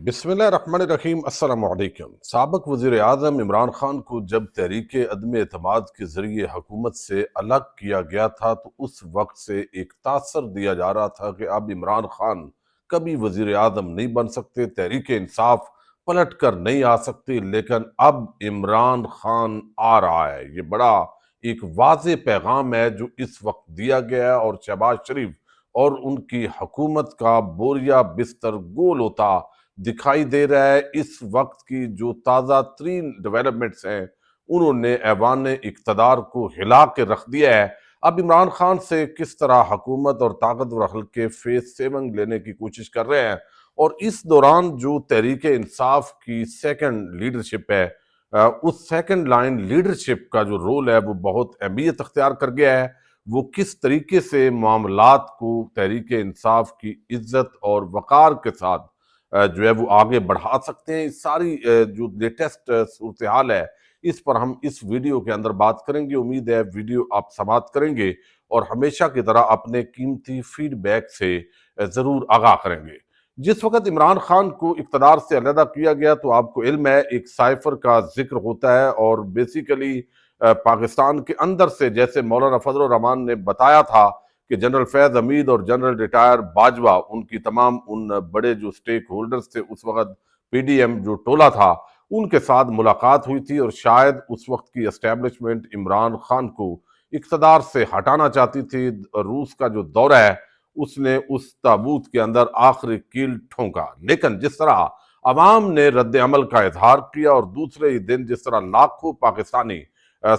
بسم اللہ الرحمن الرحیم۔ السلام علیکم۔ سابق وزیر اعظم عمران خان کو جب تحریک عدم اعتماد کے ذریعے حکومت سے الگ کیا گیا تھا تو اس وقت سے ایک تاثر دیا جا رہا تھا کہ اب عمران خان کبھی وزیر اعظم نہیں بن سکتے، تحریک انصاف پلٹ کر نہیں آ سکتی، لیکن اب عمران خان آ رہا ہے۔ یہ بڑا ایک واضح پیغام ہے جو اس وقت دیا گیا ہے، اور شہباز شریف اور ان کی حکومت کا بوریا بستر گول ہوتا دکھائی دے رہا ہے۔ اس وقت کی جو تازہ ترین ڈیولپمنٹس ہیں انہوں نے ایوان اقتدار کو ہلا کے رکھ دیا ہے۔ اب عمران خان سے کس طرح حکومت اور طاقتور حلقے فیس 7 لینے کی کوشش کر رہے ہیں، اور اس دوران جو تحریک انصاف کی سیکنڈ لیڈرشپ ہے، اس سیکنڈ لائن لیڈرشپ کا جو رول ہے وہ بہت اہمیت اختیار کر گیا ہے۔ وہ کس طریقے سے معاملات کو تحریک انصاف کی عزت اور وقار کے ساتھ جو ہے وہ آگے بڑھا سکتے ہیں، اس ساری جو لیٹسٹ صورتحال ہے اس پر ہم اس ویڈیو کے اندر بات کریں گے۔ امید ہے ویڈیو آپ سماعت کریں گے اور ہمیشہ کی طرح اپنے قیمتی فیڈ بیک سے ضرور آگاہ کریں گے۔ جس وقت عمران خان کو اقتدار سے علیحدہ کیا گیا تو آپ کو علم ہے ایک سائفر کا ذکر ہوتا ہے، اور بیسیکلی پاکستان کے اندر سے، جیسے مولانا فضل الرحمان نے بتایا تھا کہ جنرل فیض حمید اور جنرل ریٹائر باجوہ، ان کی تمام ان بڑے جو سٹیک ہولڈرز تھے اس وقت، پی ڈی ایم جو ٹولہ تھا، ان کے ساتھ ملاقات ہوئی تھی، اور شاید اس وقت کی اسٹیبلشمنٹ عمران خان کو اقتدار سے ہٹانا چاہتی تھی۔ روس کا جو دورہ ہے اس نے اس تابوت کے اندر آخری کیل ٹھونکا، لیکن جس طرح عوام نے رد عمل کا اظہار کیا اور دوسرے ہی دن جس طرح لاکھوں پاکستانی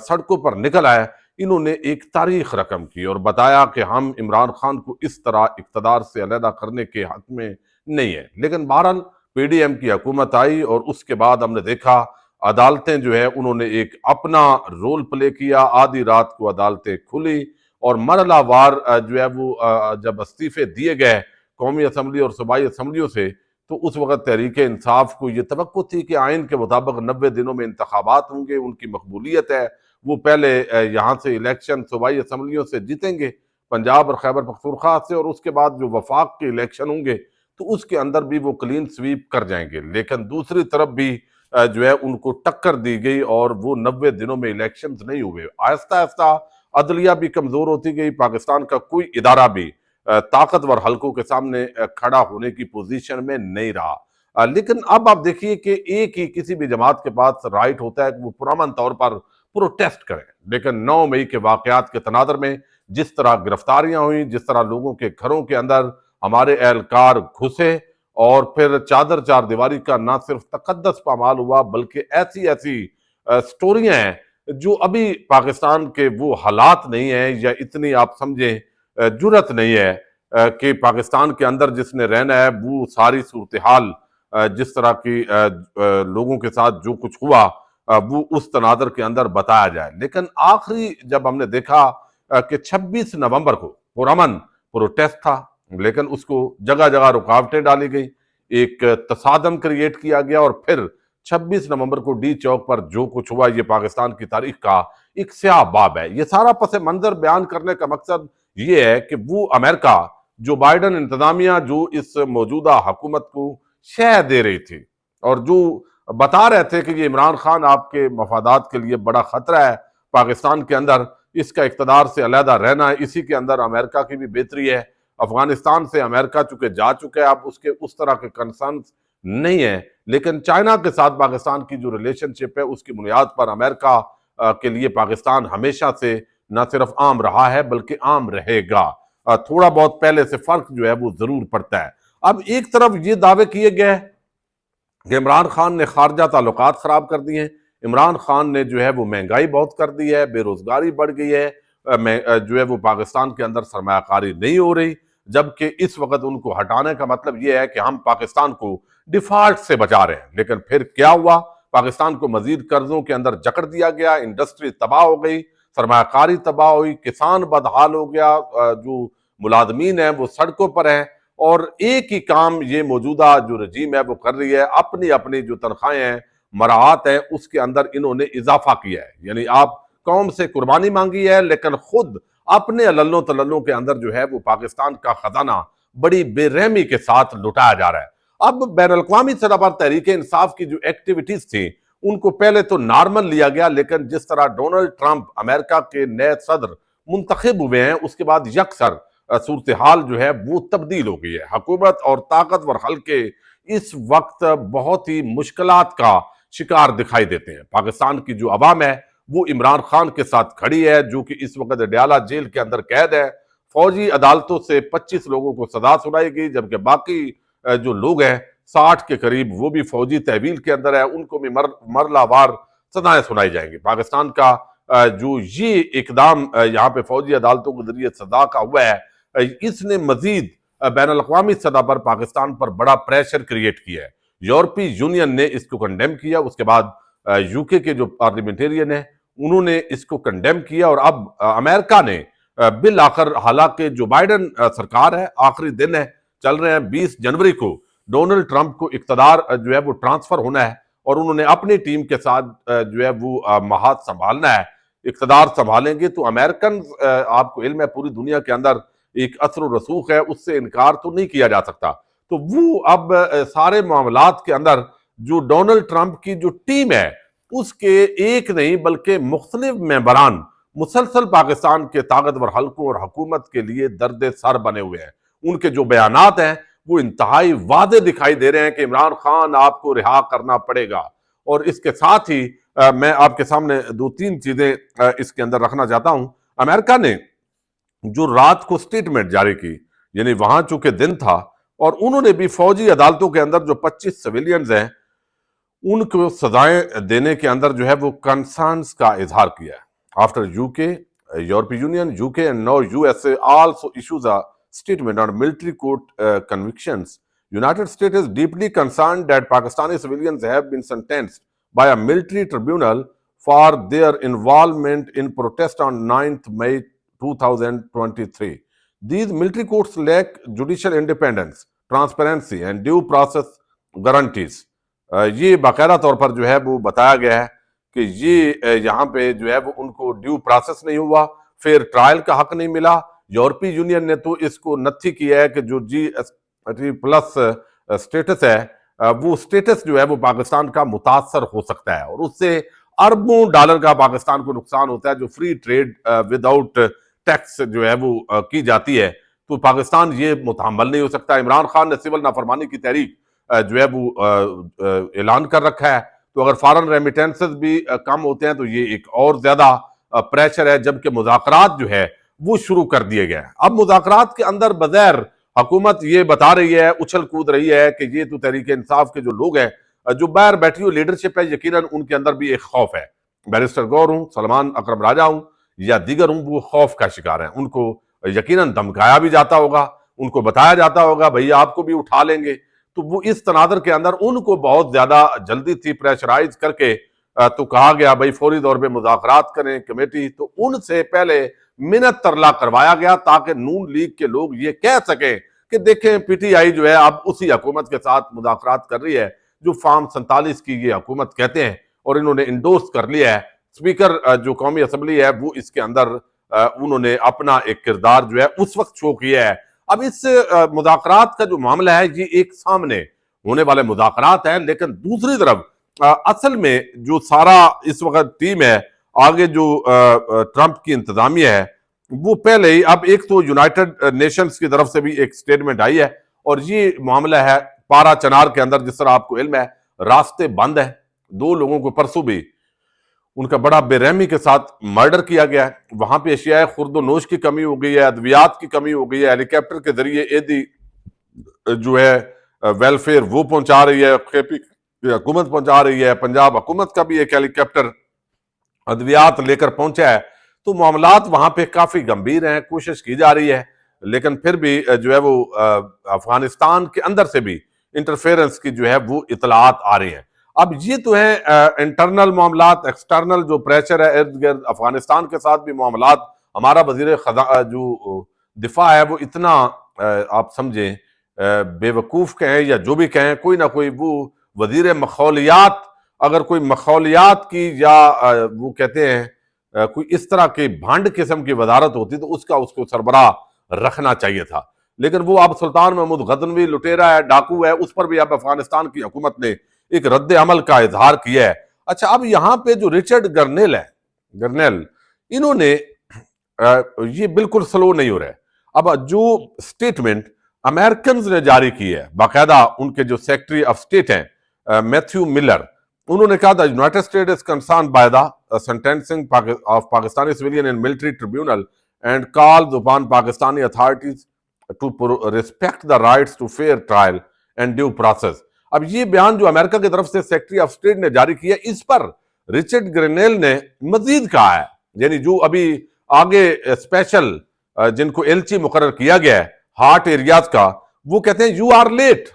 سڑکوں پر نکل آئے، انہوں نے ایک تاریخ رقم کی اور بتایا کہ ہم عمران خان کو اس طرح اقتدار سے علیحدہ کرنے کے حق میں نہیں ہیں۔ لیکن بہرحال پی ڈی ایم کی حکومت آئی اور اس کے بعد ہم نے دیکھا عدالتیں جو ہے انہوں نے ایک اپنا رول پلے کیا۔ آدھی رات کو عدالتیں کھلی اور مرحلہ وار جو ہے وہ جب استعفے دیے گئے قومی اسمبلی اور صوبائی اسمبلیوں سے، تو اس وقت تحریک انصاف کو یہ توقع تھی کہ آئین کے مطابق 90 دنوں میں انتخابات ہوں گے، ان کی مقبولیت ہے، وہ پہلے یہاں سے الیکشن صوبائی اسمبلیوں سے جیتیں گے، پنجاب اور خیبر پختونخوا سے، اور اس کے بعد جو وفاق کے الیکشن ہوں گے تو اس کے اندر بھی وہ کلین سویپ کر جائیں گے۔ لیکن دوسری طرف بھی جو ہے ان کو ٹکر دی گئی اور وہ 90 دنوں میں الیکشنز نہیں ہوئے۔ آہستہ آہستہ عدلیہ بھی کمزور ہوتی گئی، پاکستان کا کوئی ادارہ بھی طاقتور حلقوں کے سامنے کھڑا ہونے کی پوزیشن میں نہیں رہا۔ لیکن اب آپ دیکھیے کہ ایک ہی کسی بھی جماعت کے پاس رائٹ ہوتا ہے کہ وہ پرامن طور پر پروٹیسٹ کریں، لیکن 9 مئی کے واقعات کے تناظر میں جس طرح گرفتاریاں ہوئیں، جس طرح لوگوں کے گھروں کے اندر ہمارے اہلکار گھسے، اور پھر چادر چار دیواری کا نہ صرف تقدس پامال ہوا بلکہ ایسی سٹوریاں ہیں جو ابھی پاکستان کے وہ حالات نہیں ہیں، یا اتنی آپ سمجھیں جرت نہیں ہے کہ پاکستان کے اندر جس نے رہنا ہے وہ ساری صورتحال جس طرح کی لوگوں کے ساتھ جو کچھ ہوا وہ اس تناظر کے اندر بتایا جائے۔ لیکن آخری جب ہم نے دیکھا کہ 26 نومبر کو پرامن پروٹیسٹ تھا، لیکن اس کو جگہ جگہ رکاوٹیں ڈالی گئی، ایک تصادم کریٹ کیا گیا، اور پھر 26 نومبر کو ڈی چوک پر جو کچھ ہوا یہ پاکستان کی تاریخ کا ایک سیاہ باب ہے۔ یہ سارا پس منظر بیان کرنے کا مقصد یہ ہے کہ وہ امریکہ، جو بائیڈن انتظامیہ جو اس موجودہ حکومت کو شہ دے رہی تھی اور جو بتا رہے تھے کہ یہ عمران خان آپ کے مفادات کے لیے بڑا خطرہ ہے پاکستان کے اندر، اس کا اقتدار سے علیحدہ رہنا ہے، اسی کے اندر امریکہ کی بھی بہتری ہے، افغانستان سے امریکہ چونکہ جا چکے ہے، اب اس کے اس طرح کے کنسرنز نہیں ہیں، لیکن چائنا کے ساتھ پاکستان کی جو ریلیشن شپ ہے اس کی بنیاد پر امریکہ کے لیے پاکستان ہمیشہ سے نہ صرف عام رہا ہے بلکہ عام رہے گا۔ تھوڑا بہت پہلے سے فرق جو ہے وہ ضرور پڑتا ہے۔ اب ایک طرف یہ دعوے کیے گئے کہ عمران خان نے خارجہ تعلقات خراب کر دی ہیں، عمران خان نے جو ہے وہ مہنگائی بہت کر دی ہے، بے روزگاری بڑھ گئی ہے، جو ہے وہ پاکستان کے اندر سرمایہ کاری نہیں ہو رہی، جبکہ اس وقت ان کو ہٹانے کا مطلب یہ ہے کہ ہم پاکستان کو ڈیفالٹ سے بچا رہے ہیں۔ لیکن پھر کیا ہوا؟ پاکستان کو مزید قرضوں کے اندر جکڑ دیا گیا، انڈسٹری تباہ ہو گئی، سرمایہ کاری تباہ ہوئی، کسان بدحال ہو گیا، جو ملازمین ہیں وہ سڑکوں پر ہیں، اور ایک ہی کام یہ موجودہ جو رجیم ہے وہ کر رہی ہے، اپنی جو تنخواہیں ہیں، مراعات ہیں، اس کے اندر انہوں نے اضافہ کیا ہے۔ یعنی آپ قوم سے قربانی مانگی ہے، لیکن خود اپنے عللوں تللوں کے اندر جو ہے وہ پاکستان کا خزانہ بڑی بے رحمی کے ساتھ لٹایا جا رہا ہے۔ اب بین الاقوامی سطح پر تحریک انصاف کی جو ایکٹیویٹیز تھیں ان کو پہلے تو نارمل لیا گیا، لیکن جس طرح ڈونلڈ ٹرمپ امریکہ کے نئے صدر منتخب ہوئے ہیں اس کے بعد یکسر صورتحال جو ہے وہ تبدیل ہو گئی ہے۔ حکومت اور طاقتور حلقے اس وقت بہت ہی مشکلات کا شکار دکھائی دیتے ہیں۔ پاکستان کی جو عوام ہے وہ عمران خان کے ساتھ کھڑی ہے، جو کہ اس وقت ڈیالہ جیل کے اندر قید ہے۔ فوجی عدالتوں سے 25 لوگوں کو سزا سنائی گئی، جبکہ باقی جو لوگ ہیں 60 کے قریب وہ بھی فوجی تحویل کے اندر ہے، ان کو بھی مرلہ وار سزائیں سنائی جائیں گی۔ پاکستان کا جو یہ اقدام یہاں پہ فوجی عدالتوں کے ذریعے سزا کا ہوا ہے، اس نے مزید بین الاقوامی سطح پر پاکستان پر بڑا پریشر کریٹ کیا ہے۔ یورپی یونین نے اس کو کنڈیم کیا، اس کے بعد یو کے جو پارلیمنٹیرین ہیں انہوں نے اس کو کنڈیم کیا، اور اب امریکہ نے بالآخر، حالانکہ جو بائیڈن سرکار ہے آخری دن ہے، چل رہے ہیں 20 جنوری کو ڈونلڈ ٹرمپ کو اقتدار جو ہے وہ ٹرانسفر ہونا ہے، اور انہوں نے اپنی ٹیم کے ساتھ جو ہے وہ محاذ سنبھالنا ہے۔ اقتدار سنبھالیں گے تو امریکن، آپ کو علم ہے پوری دنیا کے اندر ایک اثر و رسوخ ہے، اس سے انکار تو نہیں کیا جا سکتا۔ تو وہ اب سارے معاملات کے اندر جو ڈونلڈ ٹرمپ کی جو ٹیم ہے اس کے ایک نہیں بلکہ مختلف ممبران مسلسل پاکستان کے طاقتور حلقوں اور حکومت کے لیے درد سر بنے ہوئے ہیں۔ ان کے جو بیانات ہیں وہ انتہائی واضح دکھائی دے رہے ہیں کہ عمران خان آپ کو رہا کرنا پڑے گا، اور اس کے ساتھ ہی میں آپ کے سامنے 2-3 چیزیں اس کے اندر رکھنا چاہتا ہوں۔ امریکہ نے جو رات کو سٹیٹمنٹ جاری کی، یعنی وہاں چونکہ دن تھا، اور انہوں نے بھی فوجی عدالتوں کے اندر جو 25 سویلینز ہیں ان کو سزائیں دینے کے اندر جو ہے وہ کنسرنز کا اظہار کیا ہے۔ After UK, European Union, UK and now USA also issues a statement on military court convictions. United States is deeply concerned that Pakistani civilians have been sentenced by a military tribunal for their involvement in protest on 9th May 2023. These military courts lack judicial independence, transparency and due process guarantees. یہ باقاعدہ طور پر جو ہے وہ بتایا گیا ہے کہ یہ یہاں پہ جو ہے وہ ان کو ڈیو پروسیس نہیں ہوا، فیئر ٹرائل کا حق نہیں ملا۔ یورپی یونین نے تو اس کو نتھی کیا ہے کہ جو GSP+ سٹیٹس ہے، وہ سٹیٹس جو ہے وہ پاکستان کا متاثر ہو سکتا ہے، اور اس سے اربوں ڈالر کا پاکستان کو نقصان ہوتا ہے۔ جو فری ٹریڈ وداؤٹ ٹیکس جو ہے وہ کی جاتی ہے، تو پاکستان یہ متحمل نہیں ہو سکتا۔ عمران خان نے سول نافرمانی کی تحریک جو ہے وہ اعلان کر رکھا ہے، تو اگر فارن ریمیٹنسز بھی کم ہوتے ہیں تو یہ ایک اور زیادہ پریشر ہے، جبکہ مذاکرات جو ہے وہ شروع کر دیے گئے ہیں۔ اب مذاکرات کے اندر بظاہر حکومت یہ بتا رہی ہے، اچھل کود رہی ہے کہ یہ تو تحریک انصاف کے جو لوگ ہیں، جو باہر بیٹھی ہوئی لیڈرشپ ہے، یقیناً ان کے اندر بھی ایک خوف ہے۔ بیرسٹر گور ہوں، سلمان اکرم راجہ ہوں یا دیگر ہوں، وہ خوف کا شکار ہیں۔ ان کو یقیناً دھمکایا بھی جاتا ہوگا، ان کو بتایا جاتا ہوگا بھئی آپ کو بھی اٹھا لیں گے، تو وہ اس تناظر کے اندر ان کو بہت زیادہ جلدی تھی پریشرائز کر کے تو کہا گیا بھئی فوری طور پہ مذاکرات کریں کمیٹی، تو ان سے پہلے منت ترلا کروایا گیا تاکہ نون لیگ کے لوگ یہ کہہ سکیں کہ دیکھیں PTI جو ہے اب اسی حکومت کے ساتھ مذاکرات کر رہی ہے جو فارم 47 کی یہ حکومت کہتے ہیں، اور انہوں نے انڈورس کر لیا ہے۔ سپیکر جو قومی اسمبلی ہے وہ اس کے اندر انہوں نے اپنا ایک کردار جو ہے اس وقت شو کیا ہے۔ اب اس مذاکرات کا جو معاملہ ہے یہ ایک سامنے ہونے والے مذاکرات ہیں، لیکن دوسری طرف اصل میں جو سارا اس وقت ٹیم ہے آگے، جو ٹرمپ کی انتظامیہ ہے، وہ پہلے ہی اب ایک تو یونائٹڈ نیشنز کی طرف سے بھی ایک سٹیٹمنٹ آئی ہے، اور یہ معاملہ ہے پارا چنار کے اندر، جس طرح آپ کو علم ہے راستے بند ہیں، 2 لوگوں کو پرسوں بھی ان کا بڑا بے رحمی کے ساتھ مرڈر کیا گیا ہے۔ وہاں پہ اشیاء خورد و نوش کی کمی ہو گئی ہے، ادویات کی کمی ہو گئی ہے، ہیلی کاپٹر کے ذریعے ایدی جو ہے ویلفیئر وہ پہنچا رہی ہے، KP حکومت پہنچا رہی ہے، پنجاب حکومت کا بھی ایک ہیلی کاپٹر ادویات لے کر پہنچا ہے۔ تو معاملات وہاں پہ کافی گمبھیر ہیں، کوشش کی جا رہی ہے، لیکن پھر بھی جو ہے وہ افغانستان کے اندر سے بھی انٹرفیئرنس کی جو ہے وہ اطلاعات آ رہی ہیں۔ اب یہ تو ہیں انٹرنل معاملات، ایکسٹرنل جو پریشر ہے ارد گرد افغانستان کے ساتھ بھی معاملات۔ ہمارا وزیر جو دفاع ہے وہ اتنا آپ سمجھیں بے وقوف کہیں یا جو بھی کہیں، کوئی نہ کوئی وہ وزیر مخولیات، اگر کوئی مخولیات کی یا وہ کہتے ہیں کوئی اس طرح کی بھانڈ قسم کی وزارت ہوتی تو اس کو سربراہ رکھنا چاہیے تھا، لیکن وہ اب سلطان محمود غزنوی لٹیرا ہے، ڈاکو ہے، اس پر بھی اب افغانستان کی حکومت نے ایک رد عمل کا اظہار کیا ہے۔ اچھا، اب یہاں پہ جو رچرڈ گرنیل انہوں نے یہ بالکل سلو نہیں ہو رہا ہے۔ اب جو سٹیٹمنٹ امریکنز نے جاری کی ہے، باقاعدہ ان کے جو سیکرٹری آف سٹیٹ ہیں میتھیو ملر، انہوں نے کہا تھا United States is concerned by the sentencing of Pakistani civilian in military tribunal and calls upon Pakistani authorities to respect the rights to fair trial and due process. اب یہ بیان جو امریکہ کی طرف سے سیکرٹری آف سٹیٹ نے جاری کیا، اس پر رچرڈ گرنیل نے مزید کہا ہے، یعنی جو ابھی آگے اسپیشل جن کو ایلچی مقرر کیا گیا ہے ہارٹ ایریاز کا، وہ کہتے ہیں یو آر لیٹ،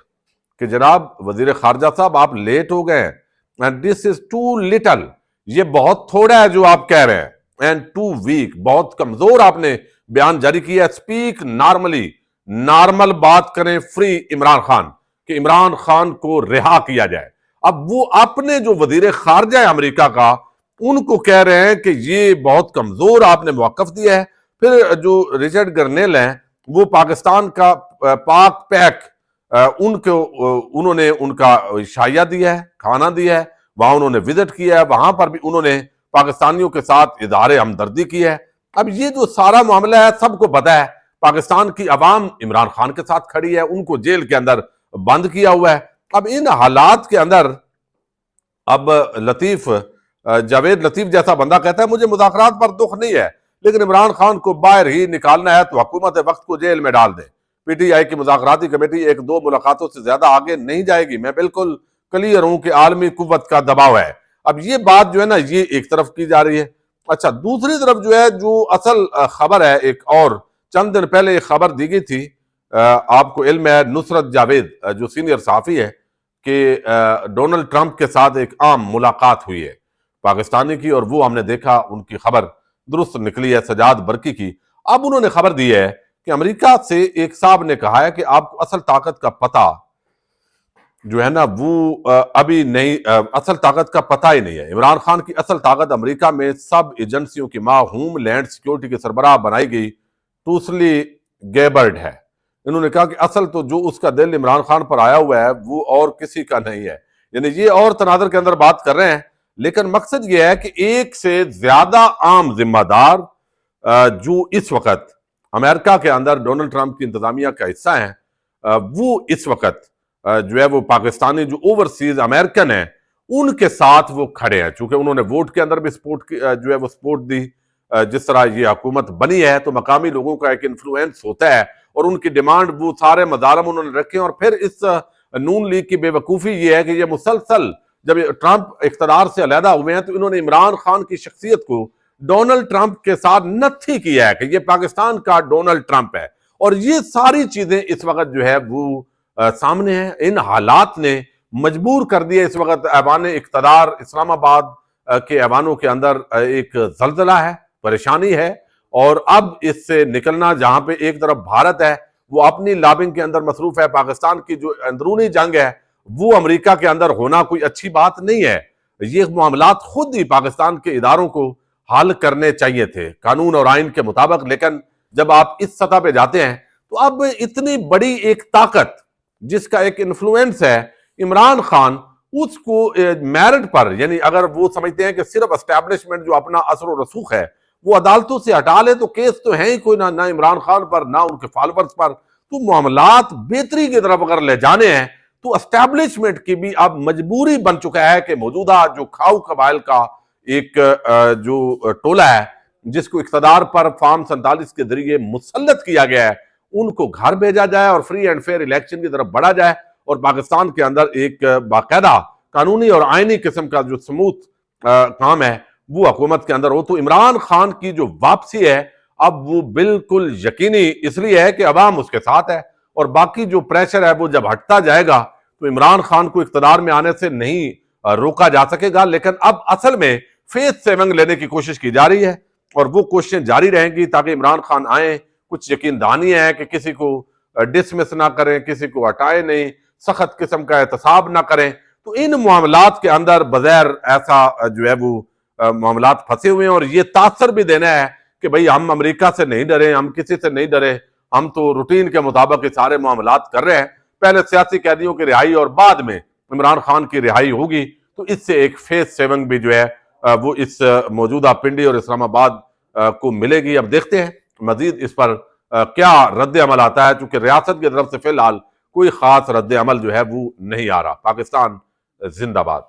کہ جناب وزیر خارجہ صاحب آپ لیٹ ہو گئے ہیں، and this is too little, یہ بہت تھوڑا ہے جو آپ کہہ رہے ہیں، اینڈ ٹو ویک، بہت کمزور آپ نے بیان جاری کیا ہے۔ اسپیک نارملی، نارمل بات کریں، فری عمران خان، کہ عمران خان کو رہا کیا جائے۔ اب وہ اپنے جو وزیر خارجہ ہے امریکہ کا، ان کو کہہ رہے ہیں کہ یہ بہت کمزور آپ نے موقف دیا ہے۔ پھر جو رچرڈ گرنیل ہیں وہ پاکستان کا پاک پیک انہوں نے ان کا شائعہ دیا ہے، کھانا دیا ہے، وہاں انہوں نے وزٹ کیا ہے، وہاں پر بھی انہوں نے پاکستانیوں کے ساتھ اظہار ہمدردی کی ہے۔ اب یہ جو سارا معاملہ ہے سب کو پتہ ہے، پاکستان کی عوام عمران خان کے ساتھ کھڑی ہے، ان کو جیل کے اندر بند کیا ہوا ہے۔ اب ان حالات کے اندر اب جاوید لطیف جیسا بندہ کہتا ہے مجھے مذاکرات پر دکھ نہیں ہے، لیکن عمران خان کو باہر ہی نکالنا ہے تو حکومت وقت کو جیل میں ڈال دیں۔ پی ٹی آئی کی مذاکراتی کمیٹی 1-2 ملاقاتوں سے زیادہ آگے نہیں جائے گی، میں بالکل کلیئر ہوں کہ عالمی قوت کا دباؤ ہے۔ اب یہ بات جو ہے نا، یہ ایک طرف کی جا رہی ہے۔ اچھا، دوسری طرف جو ہے، جو اصل خبر ہے، ایک اور چند دن پہلے ایک خبر دی گئی تھی، آپ کو علم ہے، نصرت جاوید جو سینئر صحافی ہے، کہ ڈونلڈ ٹرمپ کے ساتھ ایک عام ملاقات ہوئی ہے پاکستانی کی، اور وہ ہم نے دیکھا ان کی خبر درست نکلی ہے، سجاد برقی کی۔ اب انہوں نے خبر دی ہے کہ امریکہ سے ایک صاحب نے کہا ہے کہ آپ کو اصل طاقت کا پتہ جو ہے نا وہ ابھی نہیں، اصل طاقت کا پتہ ہی نہیں ہے۔ عمران خان کی اصل طاقت امریکہ میں سب ایجنسیوں کی ماں ہوم لینڈ سیکیورٹی کے سربراہ بنائی گئی ٹوسلی گیبرڈ ہے۔ انہوں نے کہا کہ اصل تو جو اس کا دل عمران خان پر آیا ہوا ہے وہ اور کسی کا نہیں ہے، یعنی یہ اور تناظر کے اندر بات کر رہے ہیں، لیکن مقصد یہ ہے کہ ایک سے زیادہ عام ذمہ دار جو اس وقت امریکہ کے اندر ڈونلڈ ٹرمپ کی انتظامیہ کا حصہ ہیں، وہ اس وقت جو ہے وہ پاکستانی جو اوورسیز امریکن ہیں ان کے ساتھ وہ کھڑے ہیں، چونکہ انہوں نے ووٹ کے اندر بھی جو ہے وہ سپورٹ دی۔ جس طرح یہ حکومت بنی ہے تو مقامی لوگوں کا ایک انفلوئنس ہوتا ہے، اور ان کی ڈیمانڈ وہ سارے مظالم انہوں نے رکھے ہیں۔ اور پھر اس نون لیگ کی بے وقوفی یہ ہے کہ یہ مسلسل جب ٹرمپ اقتدار سے علیحدہ ہوئے ہیں تو انہوں نے عمران خان کی شخصیت کو ڈونلڈ ٹرمپ کے ساتھ نتھی کیا ہے کہ یہ پاکستان کا ڈونلڈ ٹرمپ ہے، اور یہ ساری چیزیں اس وقت جو ہے وہ سامنے ہیں۔ ان حالات نے مجبور کر دیا اس وقت ایوان اقتدار اسلام آباد کے ایوانوں کے اندر ایک زلزلہ ہے، پریشانی ہے، اور اب اس سے نکلنا، جہاں پہ ایک طرف بھارت ہے وہ اپنی لابنگ کے اندر مصروف ہے، پاکستان کی جو اندرونی جنگ ہے وہ امریکہ کے اندر ہونا کوئی اچھی بات نہیں ہے۔ یہ معاملات خود ہی پاکستان کے اداروں کو حل کرنے چاہیے تھے قانون اور آئین کے مطابق، لیکن جب آپ اس سطح پہ جاتے ہیں تو اب اتنی بڑی ایک طاقت جس کا ایک انفلوئنس ہے عمران خان، اس کو میرٹ پر، یعنی اگر وہ سمجھتے ہیں کہ صرف اسٹیبلشمنٹ جو اپنا اثر و رسوخ ہے وہ عدالتوں سے ہٹا لے تو کیس تو ہے ہی کوئی نہ عمران خان پر نہ ان کے فالورز پر، تو معاملات بہتری کی طرف اگر لے جانے ہیں تو اسٹیبلشمنٹ کی بھی اب مجبوری بن چکا ہے کہ موجودہ جو کھاؤ قبائل کا ایک جو ٹولہ ہے جس کو اقتدار پر فارم 47 کے ذریعے مسلط کیا گیا ہے، ان کو گھر بھیجا جائے اور فری اینڈ فیئر الیکشن کی طرف بڑھا جائے، اور پاکستان کے اندر ایک باقاعدہ قانونی اور آئینی قسم کا جو سموتھ کام ہے وہ حکومت کے اندر ہو۔ تو عمران خان کی جو واپسی ہے اب وہ بالکل یقینی اس لیے ہے کہ عوام اس کے ساتھ ہے، اور باقی جو پریشر ہے وہ جب ہٹتا جائے گا تو عمران خان کو اقتدار میں آنے سے نہیں روکا جا سکے گا۔ لیکن اب اصل میں فیس سیونگ لینے کی کوشش کی جا رہی ہے، اور وہ کوششیں جاری رہیں گی تاکہ عمران خان آئیں، کچھ یقین دہانی ہے کہ کسی کو ڈسمس نہ کریں، کسی کو ہٹائے نہیں، سخت قسم کا احتساب نہ کریں۔ تو ان معاملات کے اندر بغیر ایسا جو ہے وہ معاملات پھنسے ہوئے ہیں، اور یہ تاثر بھی دینا ہے کہ بھئی ہم امریکہ سے نہیں ڈرے، ہم کسی سے نہیں ڈرے، ہم تو روٹین کے مطابق یہ سارے معاملات کر رہے ہیں، پہلے سیاسی قیدیوں کی رہائی اور بعد میں عمران خان کی رہائی ہوگی، تو اس سے ایک فیس 7 بھی جو ہے وہ اس موجودہ پنڈی اور اسلام آباد کو ملے گی۔ اب دیکھتے ہیں مزید اس پر کیا رد عمل آتا ہے، چونکہ ریاست کی طرف سے فی الحال کوئی خاص رد عمل جو ہے وہ نہیں آ رہا۔ پاکستان زندہ باد۔